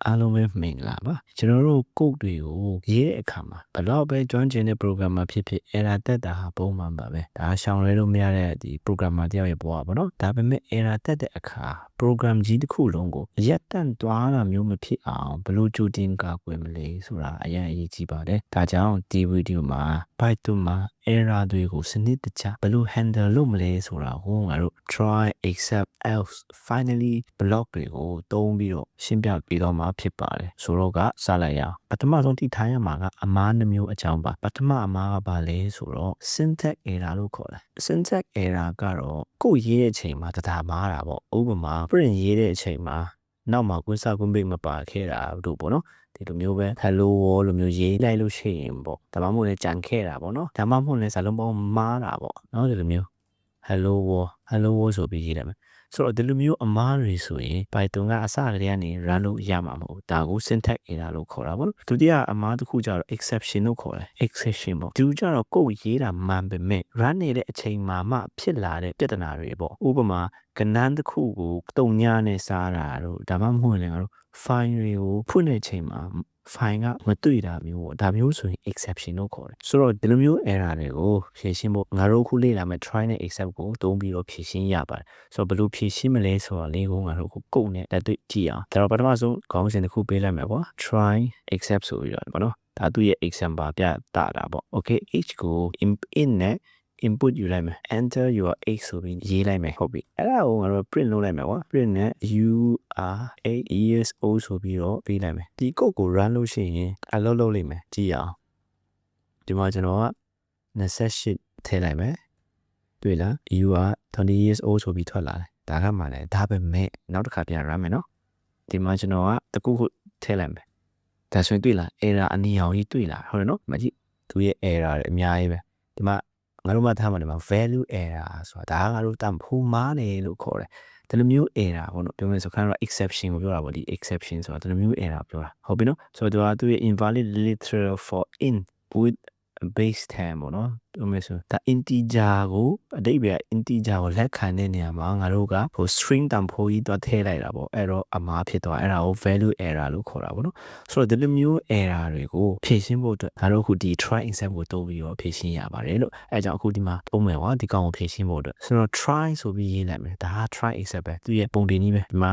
အားလုံးပဲမင်္ဂလာပါကျွန်တော်တို့ code တွေကိုရေးတဲ့အခါမှာဘယ်တော့ပဲ join ချင်တဲ့ program မှာဖြစ်ဖြစ် error တက်တာဟာပုံမှန်ပါပဲဒါရှောင်လွှဲလို့မရတဲ့ဒီ programmer တယောက်ရဲ့ဘဝပေါ့နော်ဒါပေမဲ့ error တက်တဲ့အခါ program ကြီးတစ်ခုလုံးကိုရပ်တန့်သွားတာမျိုးမဖြစ်အောင်ဘယ်လိုကြိုတင်ကာကွယ်မလဲဆိုတာအရင်အရေးကြီးပါတယ်ဒါကြောင့်ဒီ video မှာ Python မှာ error တွေကိုစနစ်တကျဘယ်လို handle လုပ်မလဲဆိုတာကိုငါတို့ try except else finally block တွေကိုသုံးပြီးတော့ရှင်းပြပြီးတော့မှာဖြစ်ပါတယ်ဆိုတော့ကစလိုက်ရအောင်ပထမဆုံးတိထားရမှာကအမားနှမျိုးအကြောင်းပါပထမအမားကဘာလဲဆိုတော့ syntax error လို့ခေါ်တယ် syntax error ကတော့ကိုရေးတဲ့အချိန်မှာတဒါမားတာပေါ့ဥပမာ print ရေးတဲ့အချိန်မှာနောက်မှာကွင်းစကွင်းပိတ်မပါခဲ့တာတို့ပေါ့နော်ဒီလိုမျိုးပဲ hello world လိုမျိုးရေးလိုက်လို့ရှိရင်ပေါ့ဒါမှမဟုတ်လည်းကြံခဲ့တာပေါ့နော်ဒါမှမဟုတ်လည်းစာလုံးပေါင်းမားတာပေါ့နော်ဒီလိုမျိုး hello world ဆိုပြီးရေးလိုက်မယ်ဆိုတော့ဒီလိုမျိုးအမားတွေဆိုရင် Python ကအစကတည်းကနေ run လို့ရမှာမဟုတ်ဒါကို syntax error လို့ခေါ်တာပေါ့နော်ဒုတိယအမားတစ်ခုကျတော့ exception လို့ခေါ်တယ် exception ပေါ့ဒီကျတော့ကိုယ်ရေးတာမှန်ပေမဲ့ run နေတဲ့အချိန်မှာမှဖြစ်လာတဲ့ပြဿနာတွေပေါ့ဥပမာကဏ္ဍတစ်ခုကိုတုံညာနဲ့စားတာတို့ဒါမှမဟုတ်လည်းငါတို့ file တွေကိုဖွင့်တဲ့အချိန်မှာ file ကမတွေ့တာမျိုးပေါ့ဒါမျိုးဆိုရင် exception လို့ခေါ်တယ်ဆိုတော့ဒီလိုမျိုး error တွေကိုဖြေရှင်းဖို့ငါတို့ခုလေ့လာမယ့် try နဲ့ except ကိုသုံးပြီးတော့ဖြေရှင်းရပါတယ်ဆိုတော့ဘယ်လိုဖြေရှင်းမလဲဆိုတော့လေးကိုငါတို့ခုကုတ်နဲ့တက်တွေ့ကြည့်အောင်ဒါတော့ပထမဆုံးခေါင်းစဉ်တစ်ခုပေးလိုက်မယ်ပေါ့ try except ဆိုပြီးတော့ပေါ့နော်ဒါသူ့ရဲ့ example ပြတာပေါ့ okay h ကို in နဲ့ input ယူလိုက်မယ် enter your age ဆိုပြီးရေးလိုက်မယ်ဟုတ်ပြီအဲ့ဒါကိုငါတို့ print လုပ်လိုက်မယ်ကွာ print နဲ့ you are 8 years old ဆိုပြီးတော့ပေးလိုက်မယ်ဒီ code ကို run လို့ရှိရင်အလုပ်လုပ်လိမ့်မယ်ကြည့်အောင်ဒီမှာကျွန်တော်က28ထည့်လိုက်မယ်တွေ့လား you are 20 years old ဆိုပြီးထွက်လာတယ်ဒါကမှလည်းဒါပဲမဲ့နောက်တစ်ခါပြန် run မယ်နော်ဒီမှာကျွန်တော်ကတကူခုထည့်လိုက်မယ်ဒါဆိုရင်တွေ့လား error အနီရောင်ကြီးတွေ့လားဟုတ်တယ်နော်မကြည့်သူရဲ့ error တွေအများကြီးပဲဒီမှာငါတို့မှထားမှာဒီမှာ value error ဆိုတာဒါကငါတို့တမ်းဖိုးမားတယ်လို့ခေါ်တယ်ဒီလိုမျိုး error ပေါ့နော်ပြောမယ်ဆိုခါတော့ exception ကိုပြောတာပေါ့ဒီ exception ဆိုတာဒီလိုမျိုး error ပြောတာဟုတ်ပြီနော်ဆိုတော့သူရဲ့ invalid literal for in with base 10ပေါ့နော်ပြောမယ်ဆိုဒါ integer ကိုအတိတ်ပဲ integer ကိုလက်ခံတဲ့နေရာမှာငါတို့ကဟို string တန်ဖိုးကြီးသွားထည့်လိုက်တာပေါ့အဲ့တော့အမှားဖြစ်သွားအဲ့ဒါကို value error လို့ခေါ်တာပေါ့နော်ဆိုတော့ဒီလိုမျိုး error တွေကိုဖြေရှင်းဖို့အတွက်ငါတို့အခုဒီ try except ကိုသုံးပြီးတော့ဖြေရှင်းရပါတယ်လို့အဲကြောင့်အခုဒီမှာသုံးမယ်ကွာဒီကောင်ကိုဖြေရှင်းဖို့အတွက်ဆိုတော့ try ဆိုပြီးရေးလိုက်မယ်ဒါက try except ပဲသူရဲ့ပုံတင်ကြီးပဲဒီမှာ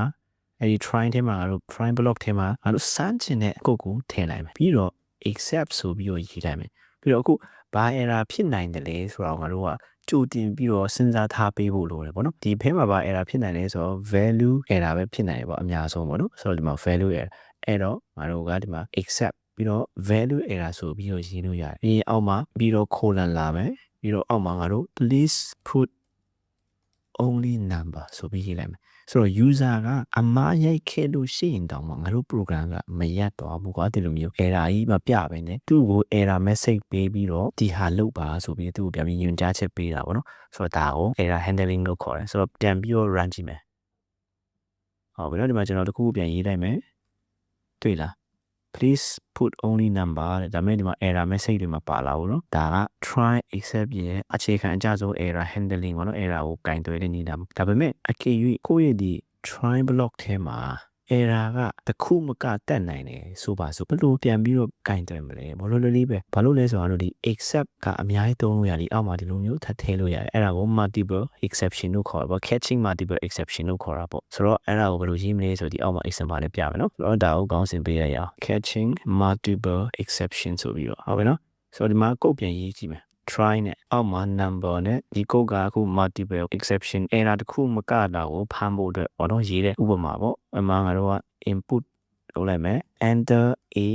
အဲ့ဒီ try ထဲမှာငါတို့ try block ထဲမှာငါတို့စမ်းချင်တဲ့ကုတ်ကိုထည့်လိုက်မယ်ပြီးတော့ except ဆိုပြီးတော့ရေးလိုက်မယ်ပြီးတော့အခုဘာ error ဖြစ်နိုင်တယ်လဲဆိုတော့ငါတို့ကကြိုတင်ပြီးတော့စဉ်းစားထားပေးဖို့လိုတယ်ပေါ့နော်ဒီဖဲမှာဘာ error ဖြစ်နိုင်လဲဆိုတော့ value error ပဲဖြစ်နိုင်တယ်ပေါ့အများဆုံးပေါ့နော်ဆိုတော့ဒီမှာ value error အဲ့တော့ငါတို့ကဒီမှာ except ပြီးတော့ value error ဆိုပြီးတော့ရေးလို့ရတယ်ပြီးရင်အောက်မှာပြီးတော့ colon လာမယ်ပြီးတော့အောက်မှာငါတို့ please put only number ဆိုပြီးရေးလိုက်မယ်ဆိုတော့ user ကအမှားရိုက်ခဲ့လို့ရှိရင်တောင်မှငါတို့ program ကမရပ်တော့ဘူးကွာဒီလိုမျိုး error ကြီးမပြဘဲနဲ့သူ့ကို error message ပေးပြီးတော့ဒီဟာလုပ်ပါဆိုပြီးသူ့ကိုပြန်ပြီးညွှန်ကြားချက်ပေးတာပေါ့နော်ဆိုတော့ဒါကို error handling လို့ခေါ်တယ်ဆိုတော့ပြန်ပြီးတော့ run ကြည့်မယ်ဟုတ်ပြီနော်ဒီမှာကျွန်တော်တခုပြန်ရေးလိုက်မယ်တွေ့လား please put only number တဲ့ဒါမဲ့ဒီမှာ error message တွေမှာပါလာဘူးနော်ဒါက try except ရဲ့အခြေခံအကျဆုံး error handling ပေါ့နော် error ကိုကင်တွယ်တဲ့နည်းနာဒါပေမဲ့အကေ၍ကိုယ့်ရဲ့ဒီ try block ထဲမှာ error ကတခုမကတက်နိုင်တယ်ဆိုပါဆိုဘလို့ပြန်ပြီးတော့ကင်တွယ်မလဲဘလို့လေးပဲဘာလို့လဲဆိုတော့ဒီ except ကအများကြီးသုံးလို့ရတယ်အောက်မှာဒီလိုမျိုးထပ်ထည့်လို့ရတယ်အဲ့ဒါကို multiple exception လို့ခေါ်တာပေါ့ catching multiple exception လို့ခေါ်တာပေါ့ဆိုတော့အဲ့ဒါကိုဘယ်လိုရေးမလဲဆိုဒီအောက်မှာ example နဲ့ပြမယ်နော်ဆိုတော့ဒါကိုခေါင်းစဉ်ပေးရအောင် catching multiple exception ဆိုပြီးတော့ဟုတ်ပြီနော်ဆိုတော့ဒီမှာကုတ်ပြန်ရေးကြည့်မယ်try နဲ့အောက်မှာ number နဲ့ဒီကုတ်ကအခု multiple exception error တခုမကတာကိုဖမ်းဖို့အတွက်ပေါ့နော်ရေးတဲ့ဥပမာပေါ့အမှန်ငါတို့က input လုပ်လိုက်မယ် enter a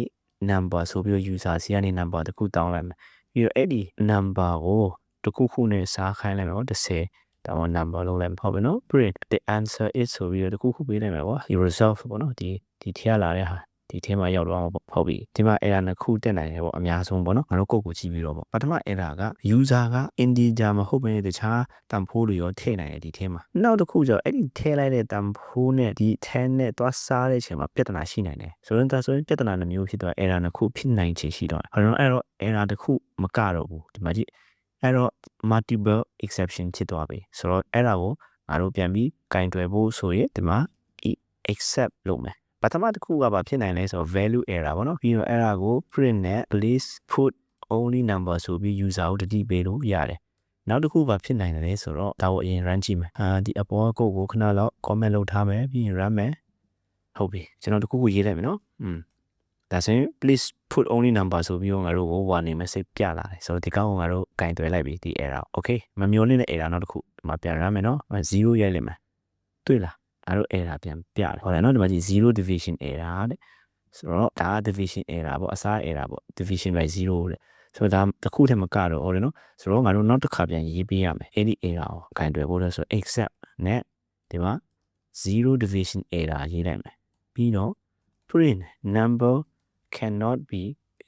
number ဆိုပြီးတော့ user စီကနေ number တခုတောင်းလိုက်မယ်ပြီးတော့အဲ့ဒီ number ကိုတခုခုနဲ့စားခိုင်းလိုက်မယ်ပေါ့10ဒါမှ number လုပ်လိုက်မယ်ဟုတ်ပြီနော် print the answer is ဆိုပြီးတော့တခုခုပေးလိုက်မယ်ပေါ့ you result ပေါ့နော်ဒီထည့်လာတဲ့ဟာဒီထဲမှာရောက်တော့အောင်ပေါ့ဟုတ်ပြီဒီမှာ error နှစ်ခုတက်နိုင်တယ်ပေါ့အများဆုံးပေါ့နော်ငါတို့ကုတ်ကိုကြည့်ပြီးတော့ပေါ့ပထမ error က user က integer မဟုတ်ဘဲတခြားတန်ဖိုးတွေရောထည့်နိုင်တယ်ဒီထဲမှာနောက်တစ်ခုကျတော့အဲ့ဒီထည့်လိုက်တဲ့တန်ဖိုးနဲ့ဒီ10နဲ့သွားစားတဲ့အချိန်မှာပြဿနာရှိနိုင်တယ်ဆိုရင်ဒါဆိုရင်ပြဿနာတစ်မျိုးဖြစ်သွား error နှစ်ခုဖြစ်နိုင်ချေရှိတော့အဲ့တော့ error တစ်ခုမကတော့ဘူးဒီမှာကြည့်အဲ့တော့ multiple exception ဖြစ်သွားပြီဆိုတော့အဲ့ဒါကိုငါတို့ပြန်ပြီးကင်တွယ်ဖို့ဆိုရင်ဒီမှာ except လုပ်မယ် ပထမတစ်ခုကဘာဖြစ်နိုင်လဲဆိုတော့ value error ပေါ့နော်ပြီးတော့အဲ့ဒါကို print နဲ့ please put only number ဆိုပြီး user ကိုတတိပေးလို့ရတယ်နောက်တစ်ခုဘာဖြစ်နိုင်လဲဆိုတော့ဒါကိုအရင် run ကြည့်မယ်ဒီအပေါ်ကုတ်ကိုခဏလောက် comment လုပ်ထားမယ်ပြီးရင် run မယ်ဟုတ်ပြီကျွန်တော်တစ်ခုခုရေးလိုက်မယ်နော်ဒါဆိုရင် please put only number ဆိုပြီးတော့ငါတို့ကို warning message ပြလာတယ်ဆိုတော့ဒီကောင်ကိုငါတို့ကင်တွယ်လိုက်ပြီဒီ error okay မမျောနေတဲ့ error နောက်တစ်ခုဒီမှာပြန် run မယ်နော်0ရိုက်လိုက်မယ်တွေ့လားငါတို့ error ပြန်ပြတယ်ဟုတ်တယ်နော်ဒီမှာကြည့်0 division error တဲ့ဆိုတော့ဒါ division error ပေါ့အစား error ပေါ့ division by 0တဲ့ဆိုတော့ဒါတစ်ခုတည်းမကတော့ဟုတ်တယ်နော်ဆိုတော့ငါတို့နောက်တစ်ခါပြန်ရေးပေးရမယ်အဲ့ဒီ error ကိုကင်တွယ်ဖို့လဲဆို except နဲ့ဒီမှာ0 division error ရေးလိုက်မယ်ပြီးတော့ print number cannot be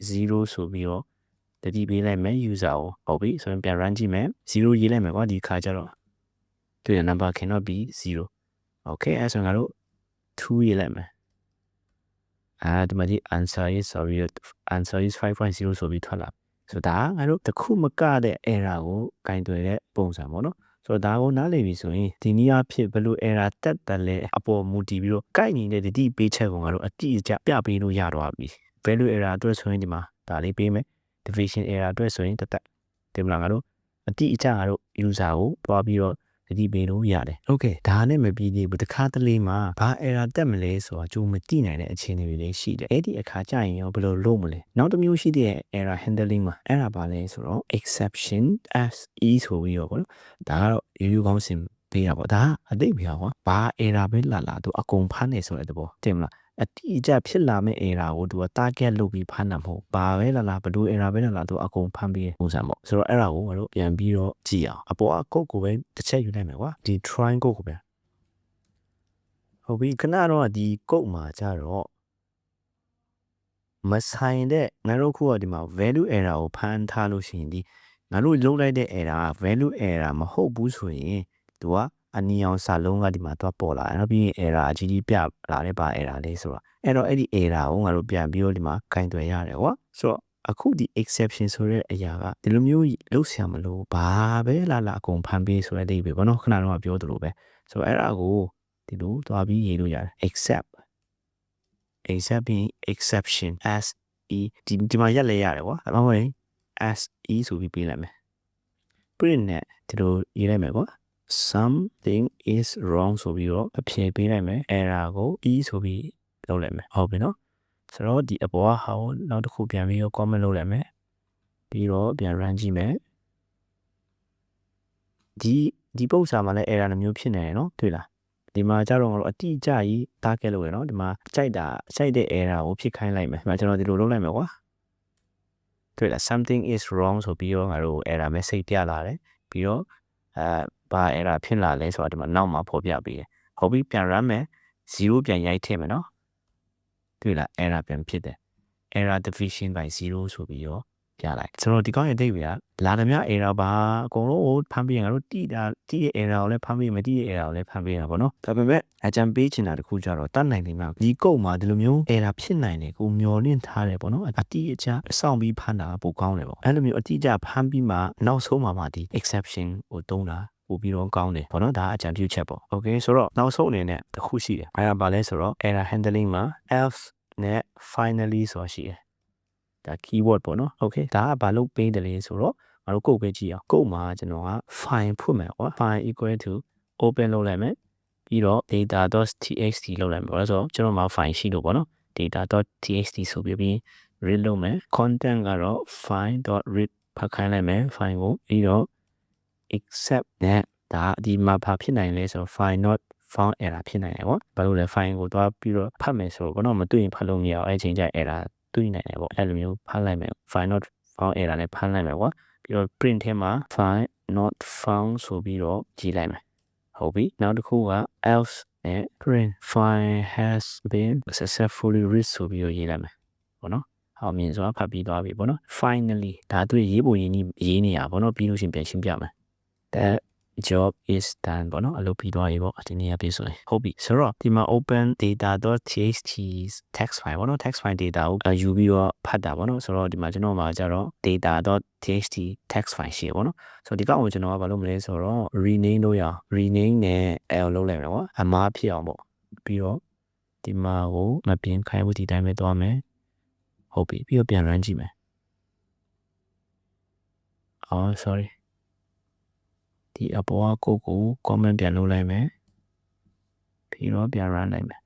0ဆိုပြီးတော့တတိပေးလိုက်မယ် user ကိုဟုတ်ပြီဆိုရင်ပြန် run ကြည့်မယ်0ရေးလိုက်မယ်ကွာဒီခါကျတော့တွေ့ရ number cannot be 0 okay အဲ့ဆိုငါတို့2ရေးလိုက်မယ်ဒီမှာဒီ answer is 5.0ဆိုပြီးထွက်လာဆိုတော့ဒါငါတို့တစ်ခုမကတဲ့ error ကိုကင်တွယ်တဲ့ပုံစံပေါ့နော်ဆိုတော့ဒါကိုနားလည်ပြီဆိုရင်ဒီနည်းအားဖြင့်ဘယ်လို error တက်တယ်လဲအပေါ်မူတည်ပြီးတော့ကိုက်နေတဲ့ဒီပေးချက်ကိုငါတို့အတိအကျပြပေးလို့ရတော့ပြီ value error အတွက်ဆိုရင်ဒီမှာဒါလေးပေးမယ် division error အတွက်ဆိုရင်တက်ဒီမှာငါတို့အတိအကျငါတို့ user ကိုတွားပြီးတော့တတိပေးလို့ရတယ်။ Okay ဒါနဲ့မပြီးသေးဘူးတခါတလေမှာဘာ error တက်မလဲဆိုတာကြိုမသိနိုင်တဲ့အခြေအနေတွေလည်းရှိတယ်။အဲ့ဒီအခါကျရင်ရောဘယ်လိုလုပ်မလဲ။နောက်တစ်မျိုးရှိတဲ့ error handling မှာအဲ့ဒါဘာလဲဆိုတော့ exception as e ဆိုပြီးတော့ပေါ့နော်။ဒါကတော့ရိုးရိုးကောင်းစင်ပေးတာပေါ့။ဒါကအသိပြကွာ။ဘာ error ပဲလာသူအကုန်ဖမ်းနေဆိုတဲ့သဘော။တင်မလား။အတိအကျဖြစ်လာမယ့် error ကိုသူက target လုပ်ပြီးဖမ်းတာမဟုတ်ဘာပဲလာဘယ်လို error ပဲလာသူအကုန်ဖမ်းပြီးပုံစံပေါ့ဆိုတော့အဲ့ဒါကိုငါတို့ပြန်ပြီးတော့ကြည့်အောင်အပေါ်အကုတ်ကိုပဲတစ်ချက်ယူလိုက်မယ်ကွာဒီ try ကုတ်ကိုပဲဟုတ်ပြီခဏတော့ဒီကုတ်မှာကြတော့မဆိုင်တဲ့ငါတို့ခုကဒီမှာ value error ကိုဖမ်းထားလို့ရှိရင်ဒီငါတို့လုံးလိုက်တဲ့ error က value error မဟုတ်ဘူးဆိုရင်သူကအနီအောင်စာလုံးကဒီမှာတော့ပေါ်လာတယ်နောက်ပြီးရင် error အကြီးကြီးပြလာတဲ့ပါ error လေးဆိုတော့အဲ့တော့အဲ့ဒီ error ကိုငါတို့ပြန်ပြီးတော့ဒီမှာကင်တွယ်ရတယ်ကွာဆိုတော့အခုဒီ exception ဆိုတဲ့အရာကဒီလိုမျိုးလုံးဆရာမလို့ဘာပဲလာအကုန်ဖမ်းပေးဆိုတဲ့အိပဲဘောနော်ခဏတော့ပြောသလိုပဲဆိုတော့အဲ့ဒါကိုဒီလိုသွားပြီးရေးလို့ရတယ် except being exception as e ဒီမှာရက်လဲရတယ်ကွာအမှန်ပဲ as e ဆိုပြီးပေးလိုက်မယ် print နဲ့ဒီလိုရေးလိုက်မယ်ကွာ something is wrong ဆိုပြီးတော့အဖြေပေးလိုက်မယ် error ကို e ဆိုပြီးလုပ်လိုက်မယ်ဟုတ်ပြီနော်ဆိုတော့ဒီအပေါ်ကဟာကိုနောက်တစ်ခုပြန်ပြီးတော့ comment လုပ်လိုက်မယ်ပြီးတော့ပြန် run ကြည့်မယ်ဒီပုံစံမှာလည်း error မျိုးဖြစ်နေတယ်နော်တွေ့လားဒီမှာကြတော့ငါတို့အတိအကျကြီး target လုပ်ရနော်ဒီမှာကြိုက်တဲ့ error ကိုဖြစ်ခိုင်းလိုက်မယ်ဒီမှာကျွန်တော်ဒီလိုလုပ်လိုက်မယ်ကွာတွေ့လား something is wrong ဆိုပြီးတော့ငါတို့ error message ပြလာတယ်ပြီးတော့ဘာ error ဖြစ်လာလဲဆိုတာဒီမှာနောက်မှာဖော်ပြပေးတယ်ဟုတ်ပြီပြန် run မယ်0ပြန်ရိုက်ထည့်မယ်နော်တွေ့လား error ပြန်ဖြစ်တယ် error division by 0ဆိုပြီးတော့ပြလိုက်ကျွန်တော်ဒီကောင်းရဲ့အဓိပ္ပာယ်ကလာသမျှ error ပါအကုန်လုံးကိုဖမ်းပြီးငါတို့တိတဲ့ error ကိုလည်းဖမ်းပြီးမတိတဲ့ error ကိုလည်းဖမ်းပေးတာပေါ့နော်ဒါပေမဲ့အကြံပေးချင်တာတခုကြတော့တတ်နိုင်တယ်မှာဒီကုတ်မှာဒီလိုမျိုး error ဖြစ်နိုင်တယ်ကိုမျောလင့်ထားတယ်ပေါ့နော်အတိအကျစောင့်ပြီးဖမ်းတာပိုကောင်းတယ်ပေါ့အဲ့လိုမျိုးအတိအကျဖမ်းပြီးမှနောက်ဆုံးမှာဒီ exception ကိုတုံးတာပို့ပြီးတော့ကောင်းတယ်ပေါ့နော်ဒါအကြံပြုချက်ပေါ့ okay ဆိုတော့နောက်ဆုံးအနေနဲ့တစ်ခုရှိတယ်အဲ့ဒါဘာလဲဆိုတော့ error handling မှာ else နဲ့ finally ဆိုတာရှိတယ်ဒါ keyword ပေါ့နော် okay ဒါကဘာလို့ပေးတယ်လဲဆိုတော့ငါတို့ကုတ်ပဲကြည့်အောင်ကုတ်မှာကျွန်တော်က file ဖွင့်မယ်ကွာ file equal to open လုပ်လိုက်မယ်ပြီးတော့ data.txt လုပ်လိုက်မယ်ဘာလို့ဆိုတော့ကျွန်တော်မှာ file ရှိလို့ပေါ့နော် data.txt ဆိုပြီး read လုပ်မယ် content ကတော့ file.read ဖတ်ခိုင်းလိုက်မယ် file ကိုပြီးတော့ except နဲ့ဒါဒီမှာဘာဖြစ်နိုင်လဲဆိုတော့ file not found error ဖြစ်နိုင်တယ်ပေါ့ဘာလို့လဲ file ကိုတွားပြီးတော့ဖတ်မယ်ဆိုတော့ဘာလို့မတွေ့ရင်ဖတ်လို့မရအောင်အဲ့ချိန်ကျ error တွေ့နိုင်တယ်ပေါ့အဲ့လိုမျိုးဖတ်လိုက်မယ် file not found error နဲ့ဖတ်လိုက်မယ်ကွာပြီးတော့ print ထဲမှာ file not found ဆိုပြီးတော့ကြည့်လိုက်မယ်ဟုတ်ပြီနောက်တစ်ခုက else နဲ့ print file has been successfully read ဆိုပြီးတော့ရေးလိုက်မယ်ပေါ့နော်ဟောမြင်စွာဖတ်ပြီးသွားပြီပေါ့နော် finally ဒါသူရေးပုံရေးနေရပေါ့နော်ပြီးလို့ရှိရင်ပြန်ရှင်းပြမယ် that job is done ပေါ့နော်အလုပ်ပြီးသွားပြီပေါ့ဒီနေ့ပြဆိုရင်ဟုတ်ပြီဆိုတော့ဒီမှာ open data.txt text file ပေါ့နော် text file data ကိုယူပြီးတော့ဖတ်တာပေါ့နော်ဆိုတော့ဒီမှာကျွန်တော်မှာကျတော့ data.txt text file ရှိရပေါ့နော်ဆိုတော့ဒီကောင်ကိုကျွန်တော်ကဘာလုပ်မလဲဆိုတော့ rename လုပ်ရအောင် rename နဲ့ l လုပ်လိုက်မယ်ကွာအမားဖြစ်အောင်ပေါ့ပြီးတော့ ဒီမှာကိုမပြင်းခိုင်းဘူးဒီတိုင်းပဲသွားမယ်ဟုတ်ပြီပြီးတော့ပြန် run ကြည့်မယ်အော် sorry ဒီအပေါ်ကကို comment ပြန်လုပ်လိုက်မယ်ပြီးတော့ပြန် run လိုက်မယ်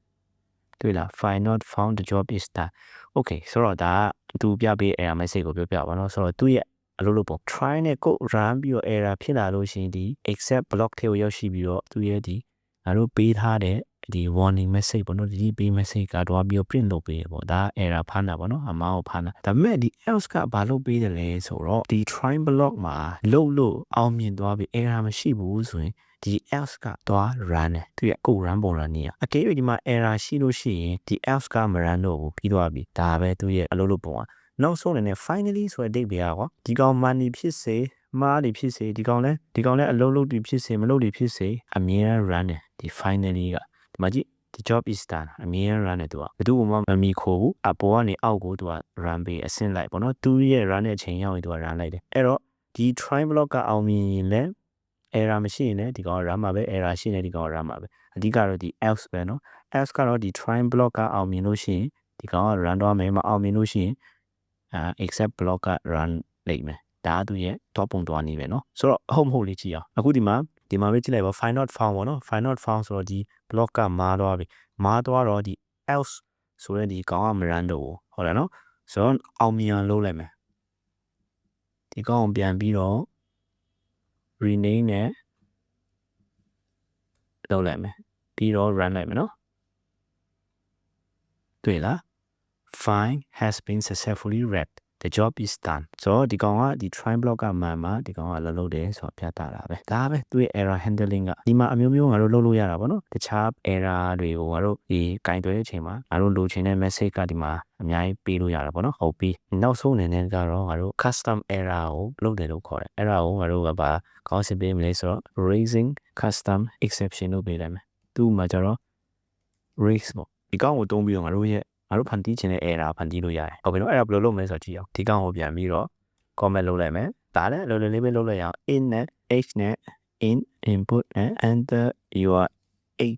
တွေ့လား file not found the job is done okay ဆိုတော့ဒါကသူပြပေး error message ကိုပြောပြပါတော့ဆိုတော့သူရဲ့အလုပ်လုပ်ပုံ try နဲ့ code run ပြီးတော့ error ဖြစ်လာလို့ရှိရင်ဒီ except block ထဲကိုရောက်ရှိပြီးတော့သူရဲ့ဒီငါတို့ပေးထားတဲ့ဒီ warning message ပေါ့နော်ဒီပေး message ကတော့ပြီးတော့ print လုပ်ပေးရပေါ့ဒါ error ဖမ်းတာပေါ့နော်အမားကိုဖမ်းတာဒါပေမဲ့ဒီ else ကဘာလုပ်ပေးတယ်လဲဆိုတော့ဒီ try block မှာလို့အောင်မြင်သွားပြီး error မရှိဘူးဆိုရင်ဒီ else ကသွား run တယ်သူရဲ့ကို run ပုံရနေရအကယ်၍ဒီမှာ error ရှိလို့ရှိရင်ဒီ else ကမ run တော့ဘူးပြီးသွားပြီဒါပဲသူရဲ့အလုပ်လုပ်ပုံကနောက်ဆုံးအနေနဲ့ finally ဆိုတဲ့အဓိပ္ပာယ်ကွာဒီကောင် money ဖြစ်စေမားတွေဖြစ်စေဒီကောင်လဲအလုပ်လုပ်တွေဖြစ်စေမလုပ်တွေဖြစ်စေအမြဲ run တယ်ဒီ finally ကဒီမှာကြည့် the job is done အမြဲ run တယ်သူကဘယ်သူမှမမီခိုဘူးအပေါ်ကနေအောက်ကိုသူက run ပေးအဆင့်လိုက်ပေါ့နော်သူရဲ့ run တဲ့အချိန်ရောက်ရင်သူက run လိုက်တယ်အဲ့တော့ဒီ try block ကအောင်မြင်ရင်လဲ error မရှိရင်လည်းဒီကောင် run မှာပဲ error ရှိရင်ဒီကောင် run မှာပဲအဓိကတော့ဒီ else ပဲနော် else ကတော့ဒီ try block ကအောင်မြင်လို့ရှိရင်ဒီကောင်က run သွားမယ်မအောင်မြင်လို့ရှိရင်except block က run လိုက်မယ်ဒါသူရဲ့ top ပုံသွားနေပဲเนาะဆိုတော့ဟုတ်မဟုတ်လေးကြည့်အောင်အခုဒီမှာပဲကြည့်လိုက်ပါ find not found ပေါ့เนาะ find not found ဆိုတော့ဒီ block ကမားသွားပြီမားသွားတော့ဒီ else ဆိုတဲ့ဒီကောင်ကမ run တော့ဘူးဟုတ်လားเนาะဆိုတော့အောင်မြင်အောင်လုပ်လိုက်မယ်ဒီကောင်ကိုပြန်ပြီးတော့ rename နဲ့လုပ်လိုက်မယ်ပြီးတော့ run လိုက်မယ်เนาะတွေ့လား find has been successfully read the job is done ဆိုတော့ဒီကောင်ကဒီ try block ကမှန်မှာဒီကောင်ကလှုပ်တယ်ဆိုတော့ပြတာတာပဲဒါပဲသူရဲ့ error handling ကဒီမှာအမျိုးမျိုးငါတို့လုပ်လို့ရတာပေါ့နော်တခြား error တွေကိုငါတို့ဒီကင်တွဲတဲ့အချိန်မှာငါတို့လိုချင်တဲ့ message ကဒီမှာအများကြီးပေးလို့ရတာပေါ့နော်ဟုတ်ပြီနောက်ဆုံးအနေနဲ့ကတော့ငါတို့ custom error ကိုလုပ်တယ်လို့ခေါ်တယ်အဲ့ဒါကိုငါတို့ကဘာခေါင်းစဉ်ပေးမလဲဆိုတော့ raising custom exception လို့ပေးလိုက်မယ်သူ့မှာကျတော့ raise ပေါ့ဒီကောင်ကိုတုံးပြီးတော့ငါတို့ဖန်တီးချင်တဲ့ error ဖန်တီးလို့ရတယ်ဟုတ်ပြီနော်အဲ့ဒါဘယ်လိုလုပ်မလဲဆိုတော့ကြည့်အောင်ဒီကောင်ကိုပြန်ပြီးတော့ comment လုပ်လိုက်မယ်ဒါလည်းလိုလေးပဲလုပ်လိုက်ရအောင် in နဲ့ h နဲ့ in input နဲ့ enter your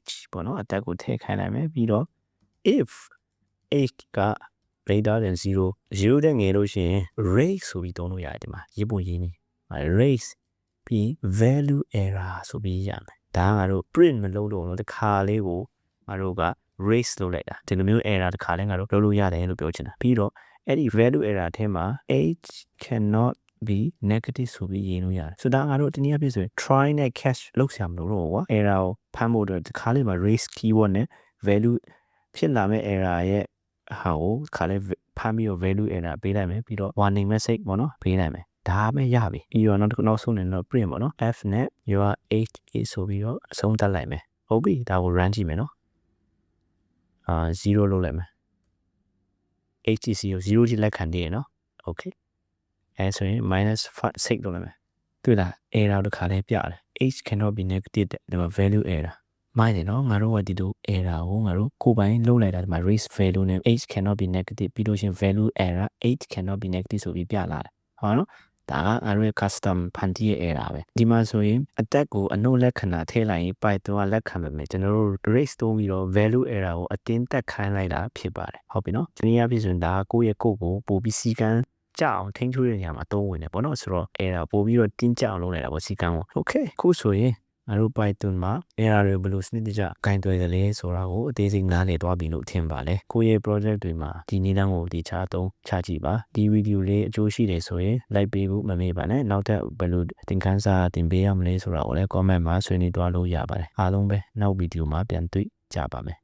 h ပေါ့နော်အတက်ကိုထည့်ခိုင်းလိုက်မယ်ပြီးတော့ if h က greater than 0တဲ့ငယ်လို့ရှိရင် raise ဆိုပြီးသုံးလို့ရတယ်ဒီမှာရေးပုံရေးနေ raise ပြီး value error ဆိုပြီးရမယ်ဒါကငါတို့ print မလုပ်လို့တခါလေးကိုငါတို့ကraise လုပ်လိုက်တာဒီလိုမျိုး error တစ်ခါလဲငါတို့လုပ်လို့ရတယ်လို့ပြောချင်တာပြီးတော့အဲ့ဒီ value error ထဲမှာ h cannot be negative ဆိုပြီးရေးလို့ရတယ်ဆိုတော့ငါတို့တနည်းအားဖြင့်ဆိုရင် try နဲ့ catch လုပ်ဆရာမလို့တော့ကွာ error ကိုဖမ်းဖို့အတွက်တစ်ခါလေးမှာ raise keyword နဲ့ value ဖြစ်လာမဲ့ error ရဲ့ဟာကိုတစ်ခါလေးဖမ်းပြီးတော့ value error ပေးလိုက်မယ်ပြီးတော့ warning message ပေါ့နော်ပေးလိုက်မယ်ဒါပဲရပြီပြီးတော့နောက်ဆုံးနေတော့ print ပေါ့နော် f နဲ့ your h is ဆိုပြီးတော့အဆုံးသတ်လိုက်မယ်ဟုတ်ပြီဒါကို run ကြည့်မယ်နော်0လုပ်လိုက်မယ် HTC ကို0ကြီးလက်ခံနေရနော် okay အဲဆိုရင် -6 လုပ်လိုက်မယ်တွေ့လား error တစ်ခါလေးပြတယ် h cannot be negative တဲ့ဒီမှာ value error မိုင်းတယ်နော်ငါတို့ကဒီလို error ကိုငါတို့ကိုယ်ပိုင်လုပ်လိုက်တာဒီမှာ raise value နဲ့ h cannot be negative ပြီးလို့ရှင် value error h cannot be negative ဆိုပြီးပြလာတယ်ဟုတ်နော်ဒါကငါတို့ရဲ့ custom ဖန်တီးရဲ့ error ပဲဒီမှာဆိုရင် attack ကိုအနှုတ်လက္ခဏာထည့်လိုက်ရင် Python ကလက်ခံပါမယ်ကျွန်တော်တို့ raise တိုးပြီးတော့ value error ကိုအတင်းတက်ခိုင်းလိုက်တာဖြစ်ပါတယ်ဟုတ်ပြီနော်ဒီနေ့အဖြစ်ဆိုရင်ဒါကကိုယ့်ရဲ့ကိုပို့ပြီးစီကန်းကြအောင်ထိန်းချုပ်တဲ့နေရာမှာအသုံးဝင်တယ်ပေါ့နော်ဆိုတော့ error ပို့ပြီးတော့တင်းကြအောင်လုပ်လိုက်တာပေါ့စီကန်းကို okay ခုဆိုရင်ငါတို့ Python မှာ error တွေဘယ်လိုစနစ်တကျဂိုင်တွယ်တယ်လဲဆိုတာကိုအသေးစိတ်နားလည်သွားပြီလို့ထင်ပါလေကိုယ့်ရဲ့ project တွေမှာဒီနည်းလမ်းကိုဒီချသုံးချကြည့်ပါဒီ video လေးအကျိုးရှိတယ်ဆိုရင် like ပေးဖို့မမေ့ပါနဲ့နောက်ထပ်ဘယ်လိုသင်ခန်းစာသင်ပေးရမလဲဆိုတာကိုလည်း comment မှာဆွေးနွေးသွားလို့ရပါတယ်အားလုံးပဲနောက် video မှာပြန်တွေ့ကြပါမယ်